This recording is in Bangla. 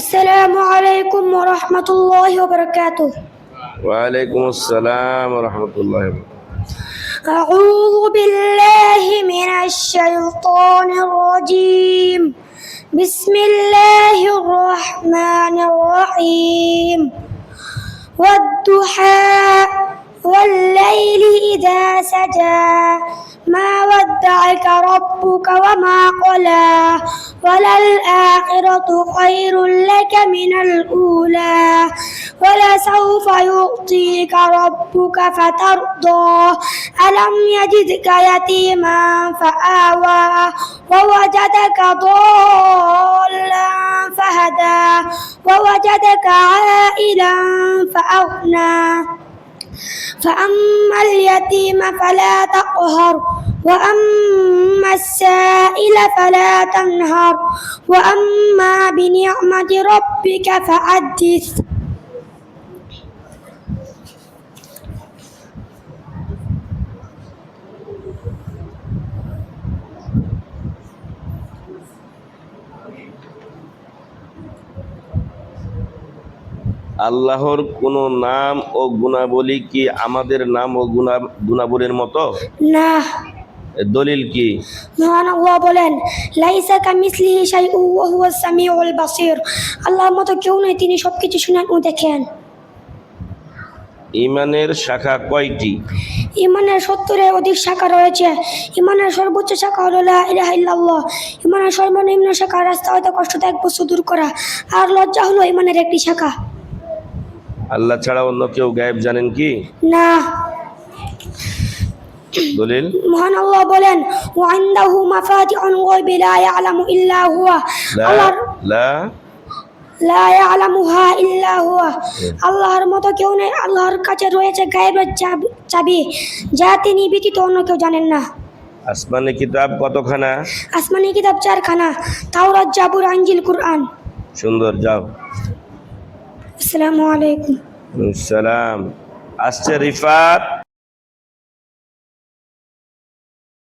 السلام عليكم ورحمة الله وبركاته. وعليكم السلام ورحمة الله وبركاته. أعوذ بالله من الشيطان الرجيم. بسم الله الرحمن الرحيم. والضحى والليل إذا سجى ما ودعك ربك وما قلى وللآخرة خير لك من الأولى ولسوف يعطيك ربك فترضى ألم يجدك يتيما فآوى ووجدك ضالا فهدى ووجدك عائلا فأغنى فأما اليتيم فلا تقهر وأما السائل فلا تنهر وأما بنعمة ربك فحدث. আল্লাহর কোন নাম ও গুণাবলী কি আমাদের নাম ও গুণাবলীর মতো? না। দলিল কি? মহান আল্লাহ বলেন, লাইসা কামিসলিহি শাইউন ওয়া হুয়াস সামিউল বাসীর। আল্লাহর মতো কেউ নেই, তিনি সবকিছু শুনেন ও দেখেন। ঈমানের শাখা কয়টি? ঈমানের 70-এর অধিক শাখা রয়েছে। ঈমানের সর্বোচ্চ শাখা হলো লা ইলাহা ইল্লাল্লাহ। ঈমানের সর্বনিম্ন শাখা রাস্তা হতে কষ্টদায়ক বস্তু দূর করা, আর লজ্জা হলো ঈমানের একটি শাখা। আল্লাহ ছাড়া অন্য কেউ গায়েব জানেন কি? না। দলিল? মহান আল্লাহ বলেন, ওয়া ইনদাহু মাফাতিহুল গায়বি লা ইয়ালামু ইল্লা হুয়া। লা ইয়ালামুহা ইল্লা হুয়া। আল্লাহর মতো কেউ নেই, আল্লাহর কাছে রয়েছে গায়েবের চাবি, যা তিনি ব্যতীত অন্য কেউ জানেন না। আসমানি কিতাব কতখানা? আসমানি কিতাব 4খানা, তাওরাত, জাবুর, ইনজিল, কুরআন। সুন্দর, যাও। আসসালামু আলাইকুম। সালাম। আসছে রিফাত।